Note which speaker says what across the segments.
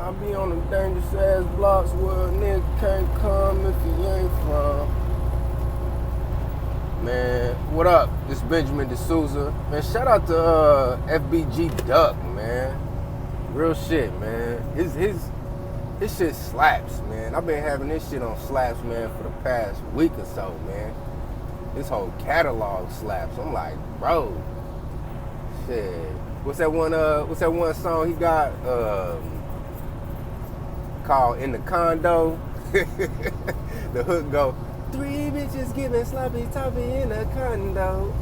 Speaker 1: I be on them dangerous ass blocks where a nigga can't come if he ain't from. Man, what up? This Benjamin D'Souza. Man, shout out to FBG Duck, man. Real shit, man. His shit slaps, man. I've been having this shit on slaps, man, for the past week or so, man. This whole catalog slaps. I'm like, bro, shit. What's that one song he got called In the Condo? The hook go, 3 bitches giving sloppy toppy in a condo.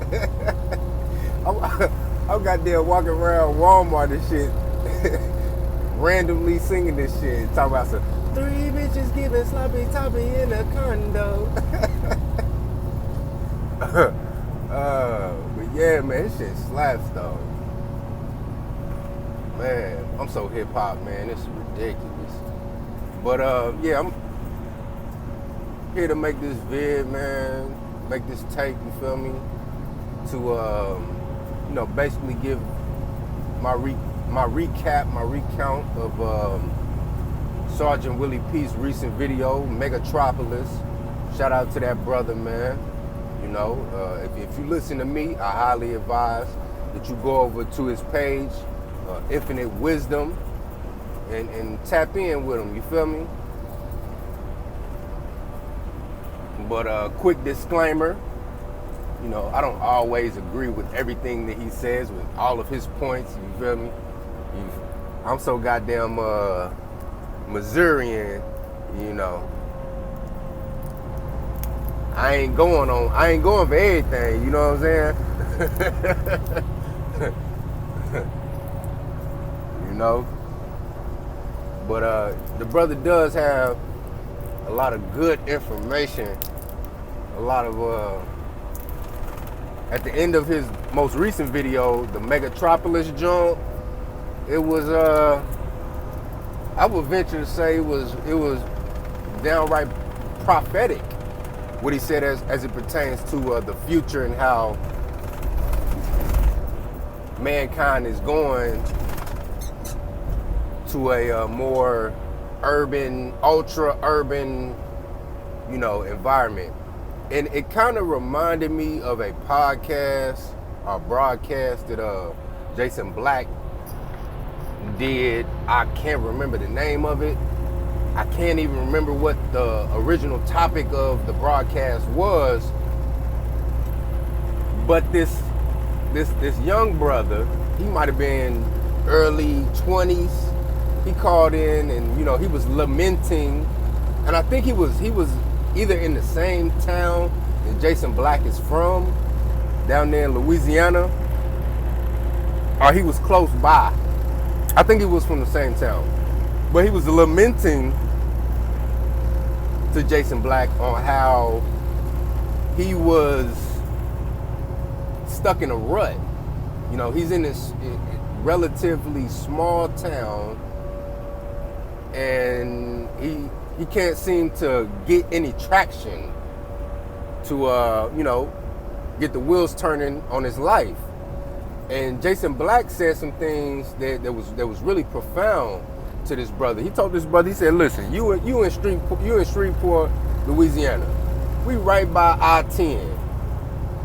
Speaker 1: I'm goddamn walking around Walmart and shit, randomly singing this shit, talking about some 3 bitches giving sloppy toppy in a condo. But yeah, man, this shit slaps though. Man, I'm so hip hop, man. This is ridiculous. But yeah, I'm here to make this vid, man. Make this tape, you feel me? To basically give my recap, my recount of Sergeant Willie P's recent video, Megatropolis. Shout out to that brother, man. You know, if you listen to me, I highly advise that you go over to his page, Infinite Wisdom, and tap in with him, you feel me? But quick disclaimer, you know, I don't always agree with everything that he says, with all of his points, you feel me? I'm so goddamn Missourian, you know. I ain't going for everything, you know what I'm saying? You know? But the brother does have a lot of good information, a lot of, at the end of his most recent video, the Megatropolis joint, it was, I would venture to say it was downright prophetic, what he said as it pertains to the future and how mankind is going to a more urban, ultra-urban, you know, environment. And it kind of reminded me of a podcast or broadcast that Jason Black did. I can't remember the name of it. I can't even remember what the original topic of the broadcast was. But this young brother, he might have been early 20s. He called in and, you know, he was lamenting, and I think he was either in the same town that Jason Black is from, down there in Louisiana, or he was close by. I think he was from the same town. But he was lamenting to Jason Black on how he was stuck in a rut. You know, he's in this relatively small town, and he can't seem to get any traction to get the wheels turning on his life. And Jason Black said some things that was really profound to this brother. He told this brother, he said, listen, you in Shreveport, Louisiana. We right by I-10.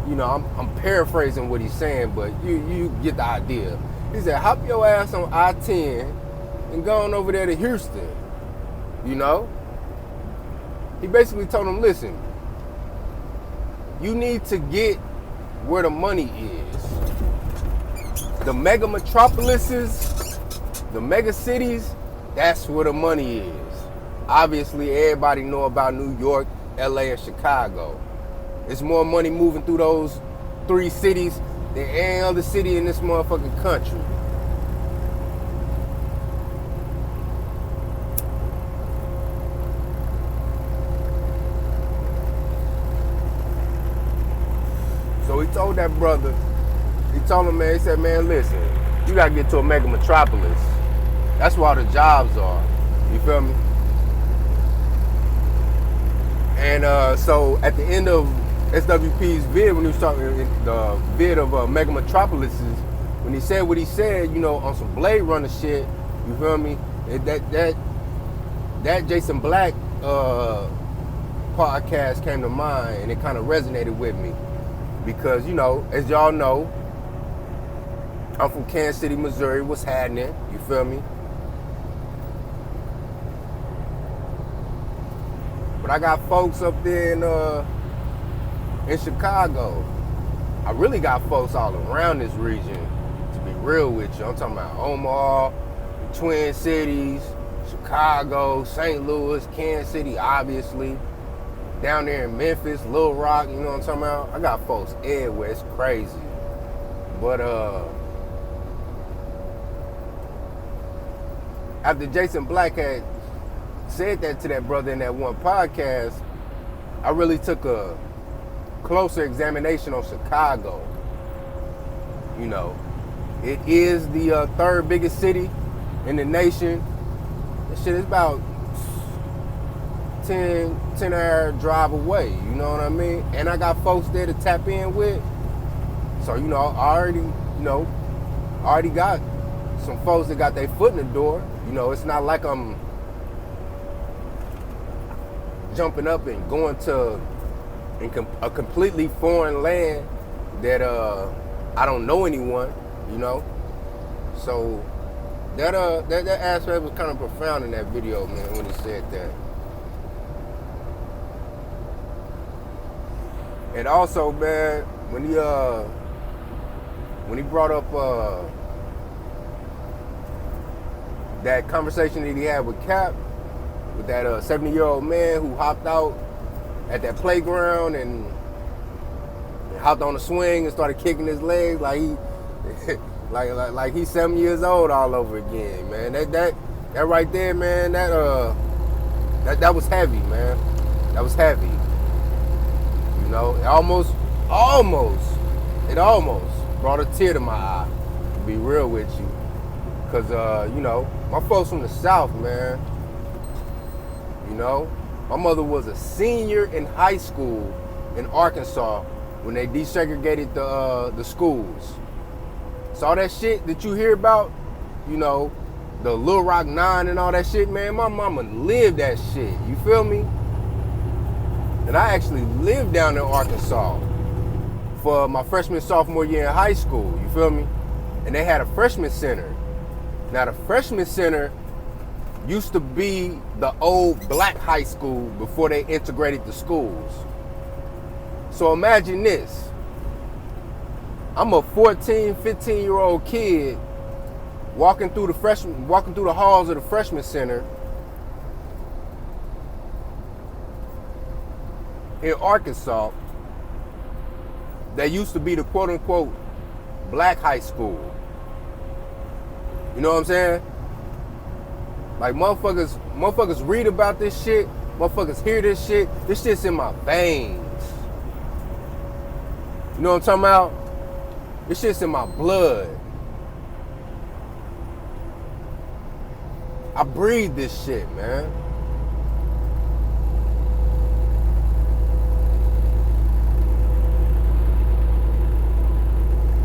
Speaker 1: You know, I'm paraphrasing what he's saying, but you get the idea. He said, hop your ass on I-10 and go on over there to Houston. You know? He basically told him, listen, you need to get where the money is. The mega metropolises, the mega cities, that's where the money is. Obviously, everybody know about New York, LA, and Chicago. There's more money moving through those 3 cities than any other city in this motherfucking country. So he told that brother, he told him, man, he said, man, listen, you gotta get to a mega metropolis. That's where all the jobs are. You feel me? And so at the end of SWP's vid, when he was talking the vid of Mega Metropolises, when he said what he said, you know, on some Blade Runner shit, You feel me? That Jason Black podcast came to mind, and it kind of resonated with me because, you know, as y'all know, I'm from Kansas City, Missouri. What's happening? You feel me? But I got folks up there in Chicago. I really got folks all around this region, to be real with you. I'm talking about Omaha, the Twin Cities, Chicago, St. Louis, Kansas City, obviously. Down there in Memphis, Little Rock, you know what I'm talking about? I got folks everywhere. It's crazy. But after Jason Black had said that to that brother in that one podcast, I really took a closer examination on Chicago. You know, it is the third biggest city in the nation. This shit is about 10-hour drive away, you know what I mean? And I got folks there to tap in with. So, you know, I already got some folks that got their foot in the door. You know, it's not like I'm jumping up and going to a completely foreign land that I don't know anyone, you know. So that aspect was kind of profound in that video, man, when he said that. And also, man, when he brought up that conversation that he had with Cap, with that 70-year-old man who hopped out at that playground and hopped on the swing and started kicking his legs like he like he's 7 years old all over again, man. That right there, man, that was heavy, man. That was heavy. You know, it almost brought a tear to my eye, to be real with you. Cause you know, my folks from the South, man. You know, my mother was a senior in high school in Arkansas when they desegregated the schools. So all that shit that you hear about, you know, the Little Rock 9 and all that shit, man, my mama lived that shit. You feel me? And I actually lived down in Arkansas for my freshman, sophomore year in high school. You feel me? And they had a freshman center. Now the freshman center used to be the old black high school before they integrated the schools. So imagine this. I'm a 14, 15-year-old kid walking through the halls of the freshman center in Arkansas that used to be the quote-unquote black high school. You know what I'm saying? Like motherfuckers read about this shit, motherfuckers hear this shit. This shit's in my veins. You know what I'm talking about? This shit's in my blood. I breathe this shit, man.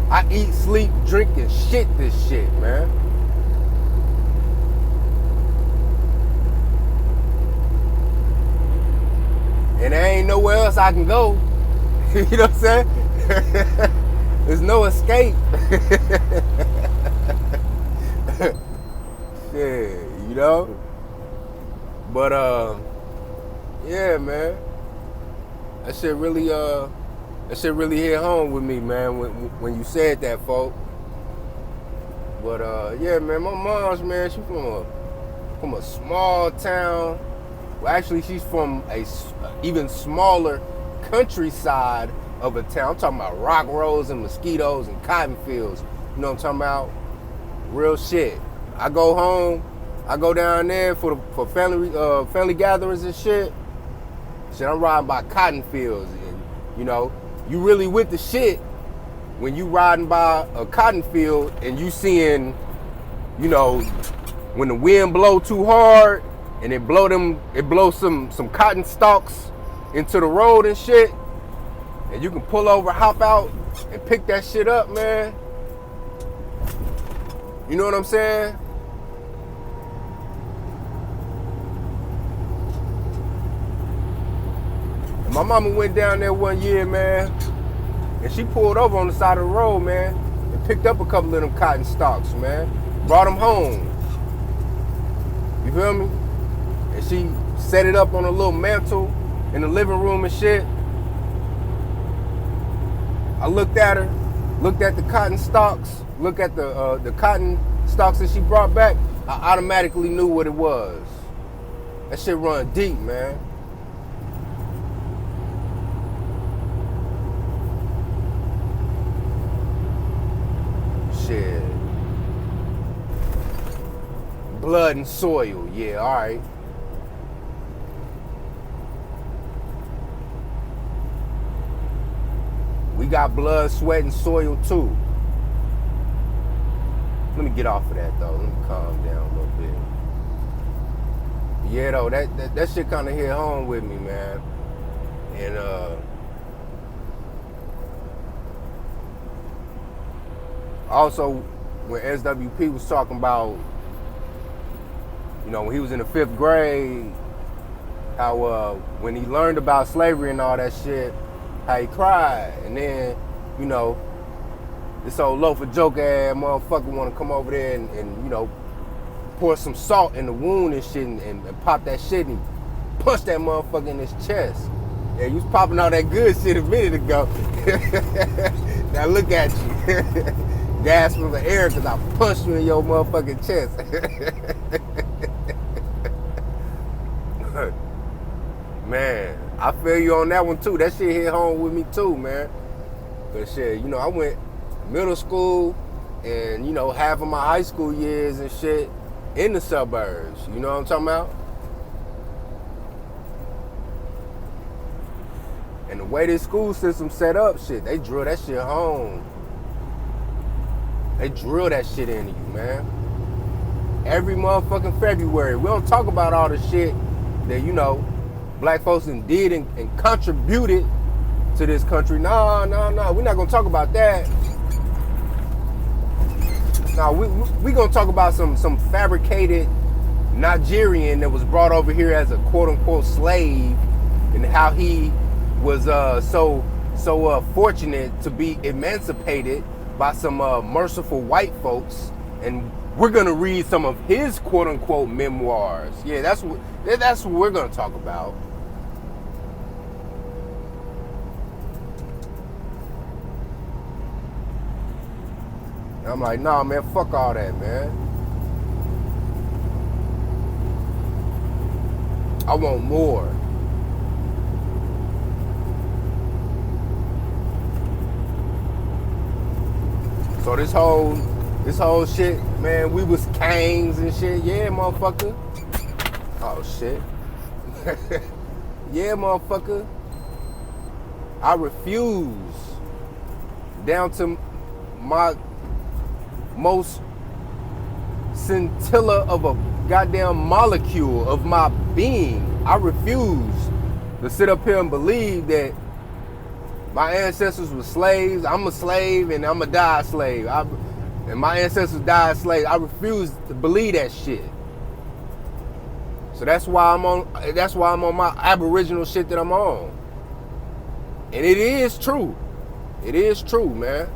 Speaker 1: I eat, sleep, drink, and shit this shit, man. And there ain't nowhere else I can go. You know what I'm saying? There's no escape. Shit, you know? But yeah, man. That shit really hit home with me, man, when you said that, folk. But yeah, man, my mom's, man, she's from a small town. Well, actually, she's from a even smaller countryside of a town. I'm talking about rock roads and mosquitoes and cotton fields. You know what I'm talking about? Real shit. I go home, I go down there for family gatherings and shit. Shit, I'm riding by cotton fields, and you know, you really with the shit when you riding by a cotton field and you seeing, you know, when the wind blow too hard and it blow some cotton stalks into the road and shit, and you can pull over, hop out, and pick that shit up, man. You know what I'm saying? My mama went down there one year, man, and she pulled over on the side of the road, man, and picked up a couple of them cotton stalks, man. Brought them home. You feel me? And she set it up on a little mantle in the living room and shit. I looked at her, looked at the cotton stalks, looked at the cotton stalks that she brought back. I automatically knew what it was. That shit run deep, man. Shit. Blood and soil, yeah, all right. We got blood, sweat, and soil too. Let me get off of that though. Let me calm down a little bit. Yeah, though, that shit kind of hit home with me, man. And also, when SWP was talking about, you know, when he was in the 5th grade, how when he learned about slavery and all that shit, how he cried. And then, you know, this old loaf of joke ass motherfucker want to come over there and, you know, pour some salt in the wound and shit and pop that shit and punch that motherfucker in his chest. Yeah, you was popping all that good shit a minute ago. Now look at you. Gasping for air because I punched you in your motherfucking chest. Man, I feel you on that one too. That shit hit home with me too, man. But shit, you know, I went middle school and, you know, half of my high school years and shit in the suburbs. You know what I'm talking about? And the way this school system set up, shit, they drill that shit home. They drill that shit into you, man. Every motherfucking February. We don't talk about all the shit that, you know, black folks did and contributed to this country. No. We're not gonna talk about that. No, we gonna talk about some fabricated Nigerian that was brought over here as a quote unquote slave, and how he was so fortunate to be emancipated by some merciful white folks, and we're gonna read some of his quote unquote memoirs. Yeah, that's what we're gonna talk about. And I'm like, nah, man, fuck all that, man. I want more. So this whole shit, man, we was kings and shit. Yeah, motherfucker. Oh, shit. Yeah, motherfucker. I refuse, down to my most scintilla of a goddamn molecule of my being, I refuse to sit up here and believe that my ancestors were slaves. I'm a slave and I'm a die slave. And my ancestors died slaves. I refuse to believe that shit. So that's why I'm on my aboriginal shit that I'm on. And it is true. It is true, man.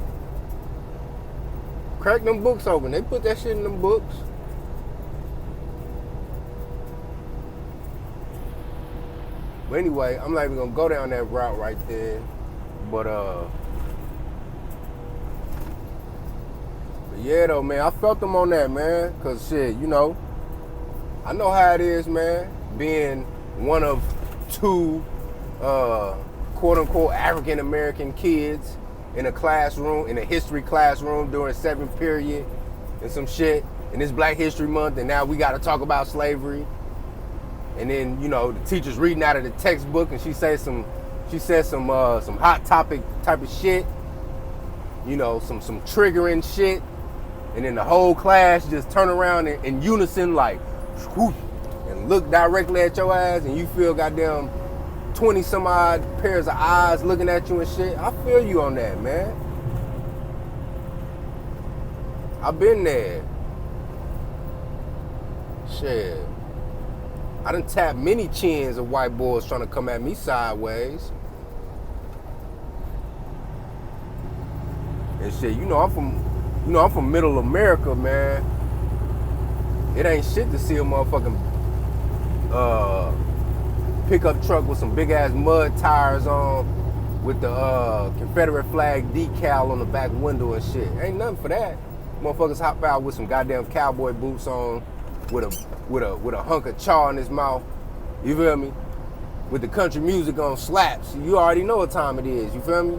Speaker 1: Crack them books open. They put that shit in them books. But anyway, I'm not even gonna go down that route right there. But yeah though, man, I felt them on that, man. Cause shit, you know, I know how it is, man. Being one of two quote unquote African American kids in a classroom, in a history classroom during 7th period and some shit. And it's Black History Month, and now we gotta talk about slavery. And then, you know, the teacher's reading out of the textbook and she says some hot topic type of shit, you know, some triggering shit, and then the whole class just turn around in unison like, whoosh, and look directly at your ass, and you feel goddamn 20 some odd pairs of eyes looking at you and shit. I feel you on that, man. I've been there. Shit. I done tapped many chins of white boys trying to come at me sideways. And shit, I'm from middle America, man. It ain't shit to see a motherfucking pickup truck with some big ass mud tires on with the Confederate flag decal on the back window and shit. Ain't nothing for that. Motherfuckers hop out with some goddamn cowboy boots on, with a hunk of chaw in his mouth. You feel me? With the country music on slaps. You already know what time it is. You feel me?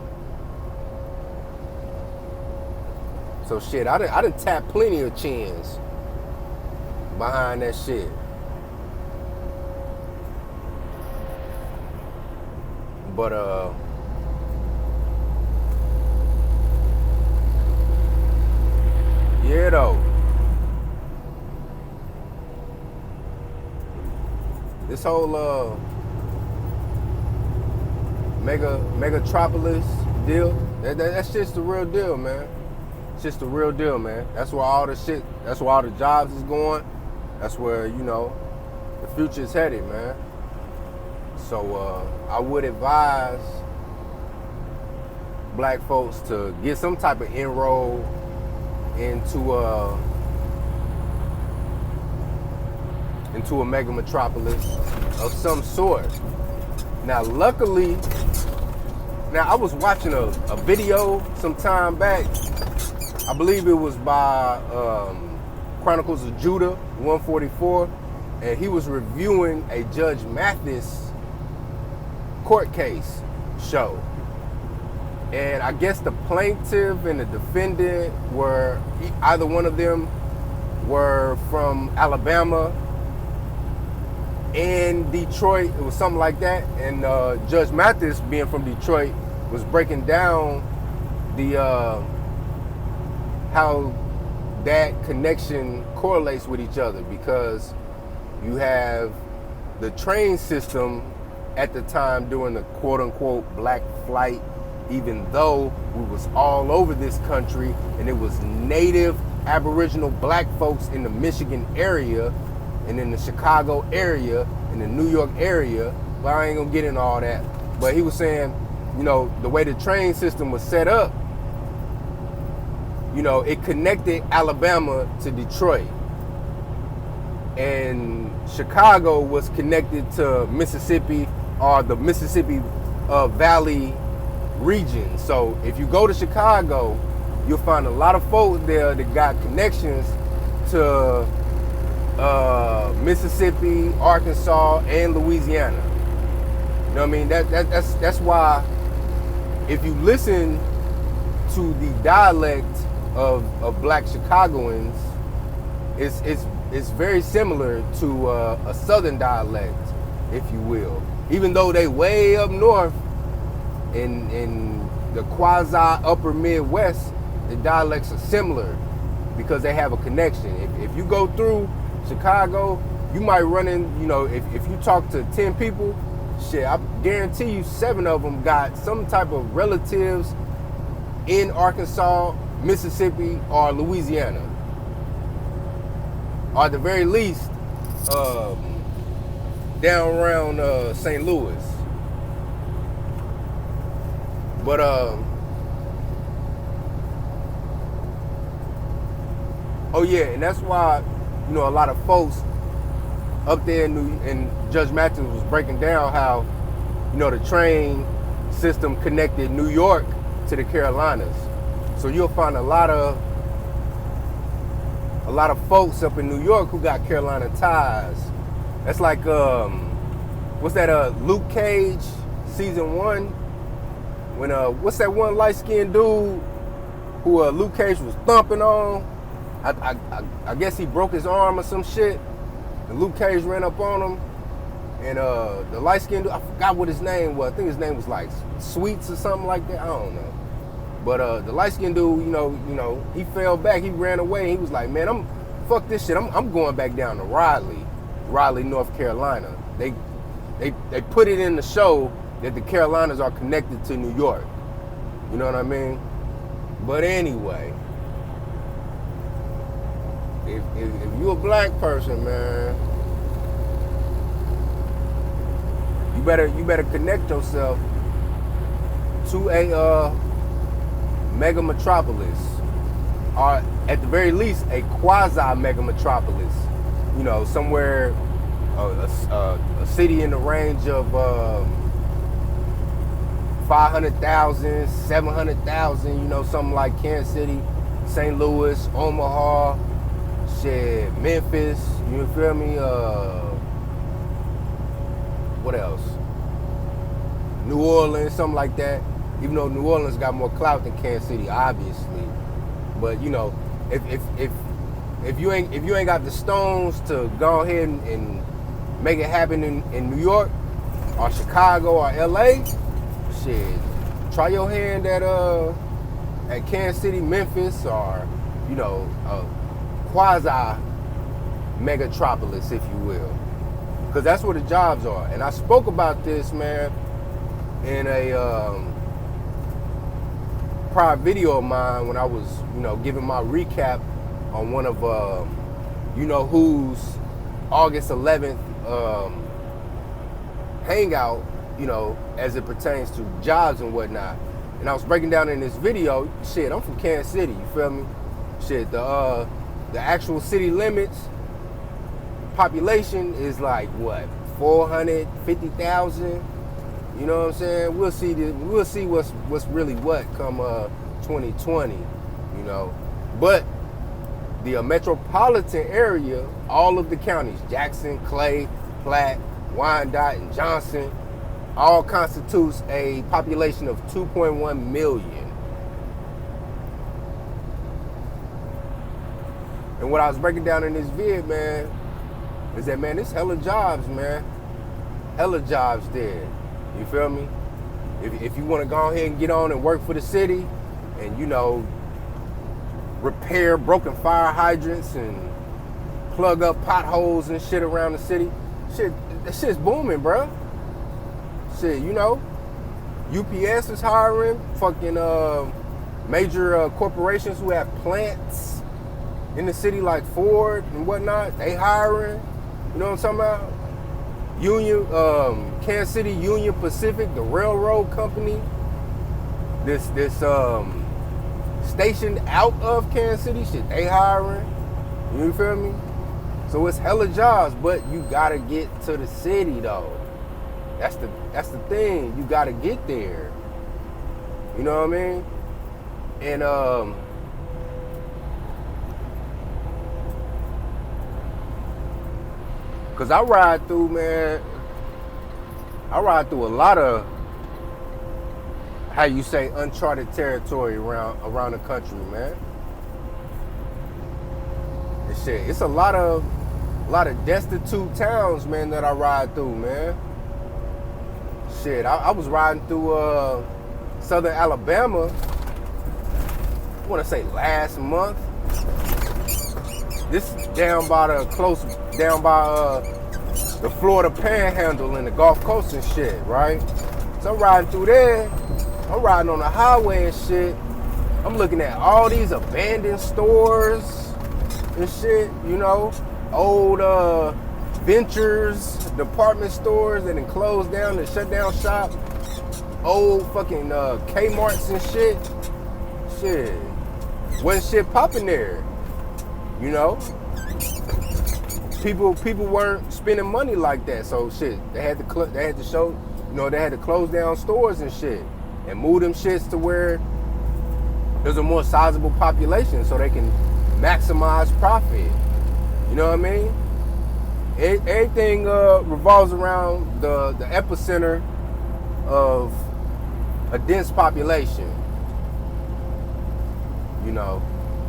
Speaker 1: So shit, I done tapped plenty of chins behind that shit. But yeah though. This whole Megatropolis deal, that's just the real deal, man. It's just the real deal, man. That's where all the shit, that's where all the jobs is going. That's where, the future is headed, man. So I would advise black folks to get some type of enroll into a mega metropolis of some sort. Now, luckily, I was watching a video some time back. I believe it was by Chronicles of Judah 144, and he was reviewing a Judge Mathis court case show. And I guess the plaintiff and the defendant were, either one of them were from Alabama and Detroit. It was something like that. And Judge Mathis, being from Detroit, was breaking down the how that connection correlates with each other, because you have the train system at the time during the quote-unquote black flight, even though we was all over this country and it was native aboriginal black folks in the Michigan area and in the Chicago area and the New York area. But I ain't gonna get into all that. But he was saying, the way the train system was set up, it connected Alabama to Detroit. And Chicago was connected to Mississippi, or the Mississippi Valley region. So if you go to Chicago, you'll find a lot of folks there that got connections to Mississippi, Arkansas, and Louisiana. You know what I mean? That's why if you listen to the dialect of black Chicagoans, it's very similar to a southern dialect, if you will. Even though they way up north in the quasi upper Midwest, the dialects are similar because they have a connection. If you go through Chicago, you might run in, if you talk to 10 people, shit, I guarantee you 7 of them got some type of relatives in Arkansas, Mississippi, or Louisiana. Or at the very least, down around St. Louis. But oh yeah, and that's why a lot of folks up there and Judge Mathis was breaking down how the train system connected New York to the Carolinas. So you'll find a lot of folks up in New York who got Carolina ties. That's like what's that Luke Cage season 1? When what's that one light-skinned dude who Luke Cage was thumping on? I guess he broke his arm or some shit, and Luke Cage ran up on him, and the light-skinned dude, I forgot what his name was. I think his name was like Sweets or something like that. I don't know. But the light-skinned dude, he fell back. He ran away. And he was like, man, fuck this shit. I'm going back down to Raleigh, North Carolina. They put it in the show that the Carolinas are connected to New York. You know what I mean? But anyway, if you a black person, man, you better connect yourself to a mega metropolis, or at the very least a quasi mega metropolis. You know, somewhere a city in the range of 500,000, 700,000. You know, something like Kansas City, St. Louis, Omaha, shit, Memphis. You feel me? What else? New Orleans, something like that. Even though New Orleans got more clout than Kansas City, obviously. But you know, if you ain't got the stones to go ahead and make it happen in New York or Chicago or LA, shit, try your hand at Kansas City, Memphis, or you know, quasi megatropolis, if you will, because that's where the jobs are. And I spoke about this, man, in a prior video of mine when I was, you know, giving my recap on one of you know who's August 11th hangout, you know, as it pertains to jobs and whatnot. And I was breaking down in this video, shit, I'm from Kansas City, you feel me? Shit, the actual city limits population is like what, 450,000. You know what I'm saying? We'll see what's really what come 2020. You know, but the metropolitan area, all of the counties, Jackson, Clay, Platte, Wyandotte, and Johnson, all constitutes a population of 2.1 million. And what I was breaking down in this vid, man, is that, man, there's hella jobs, man. Hella jobs there. You feel me? If you want to go ahead and get on and work for the city and, you know, repair broken fire hydrants and plug up potholes and shit around the city, shit, that shit's booming, bro. Shit, you know, UPS is hiring, fucking major corporations who have plants in the city like Ford and whatnot, they hiring. You know what I'm talking about? Kansas City Union Pacific, the railroad company, this stationed out of Kansas City, shit, they hiring. You feel me? So it's hella jobs, but you gotta get to the city though. That's the thing. You gotta get there. You know what I mean? And cause I ride through, man. I ride through a lot of, how you say, uncharted territory around the country, man. And shit, it's a lot of destitute towns, man, that I ride through, man. Shit, I was riding through southern Alabama, I want to say last month. This is down by the Florida Panhandle and the Gulf Coast and shit, right? So I'm riding through there. I'm riding on the highway and shit. I'm looking at all these abandoned stores and shit, you know, old Ventures department stores that then closed down and shut down shop, old fucking Kmart's and shit. Shit, wasn't shit popping there, you know. People weren't spending money like that, so shit, they had to show, you know, they had to close down stores and shit and move them shits to where there's a more sizable population so they can maximize profit. You know what I mean? Everything revolves around the epicenter of a dense population. You know,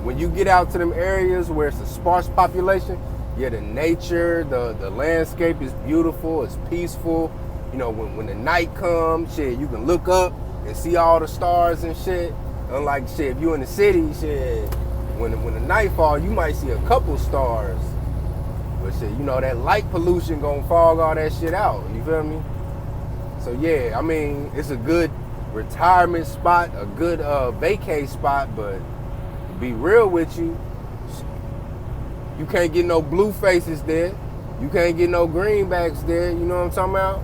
Speaker 1: when you get out to them areas where it's a sparse population, yeah, the nature, the landscape is beautiful, it's peaceful. You know, when the night comes, shit, you can look up and see all the stars and shit. Unlike shit, if you in the city, shit, when the night fall, you might see a couple stars. But shit, you know, that light pollution gonna fog all that shit out. You feel me? So yeah, I mean, it's a good retirement spot, a good vacay spot, but to be real with you, you can't get no blue faces there. You can't get no greenbacks there. You know what I'm talking about?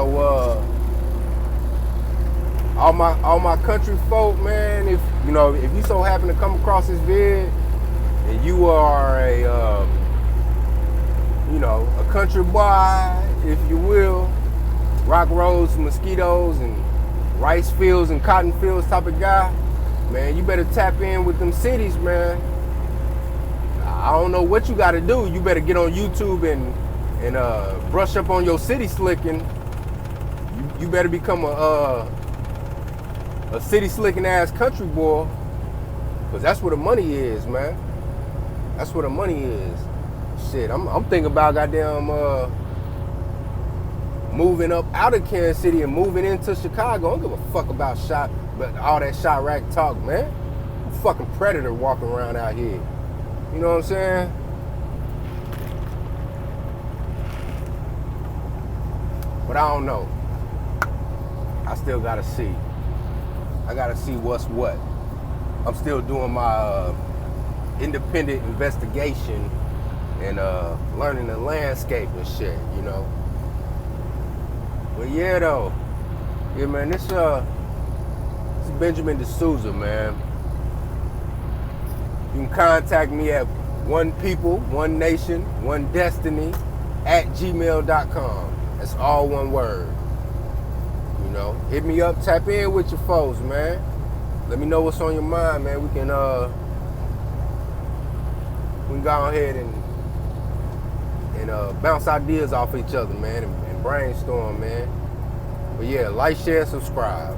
Speaker 1: So all my country folk, man, if you so happen to come across this vid and you are a country boy, if you will, rock roads, mosquitoes, and rice fields and cotton fields type of guy, man, you better tap in with them cities, man. I don't know what you got to do. You better get on YouTube and brush up on your city slicking. You better become a city slicking ass country boy, because that's where the money is, man. That's where the money is. Shit, I'm thinking about goddamn moving up out of Kansas City and moving into Chicago. I don't give a fuck about but all that Chirac talk, man. I'm a fucking predator walking around out here. You know what I'm saying? But I don't know. I still gotta see. I gotta see what's what. I'm still doing my independent investigation and learning the landscape and shit, you know. But yeah, though. Yeah, man, this is Benjamin D'Souza, man. You can contact me at one people, one nation, one destiny @gmail.com. That's all one word. You know, hit me up, tap in with your foes, man. Let me know what's on your mind, man. We can go ahead and bounce ideas off each other, man, and brainstorm, man. But yeah, like, share, subscribe.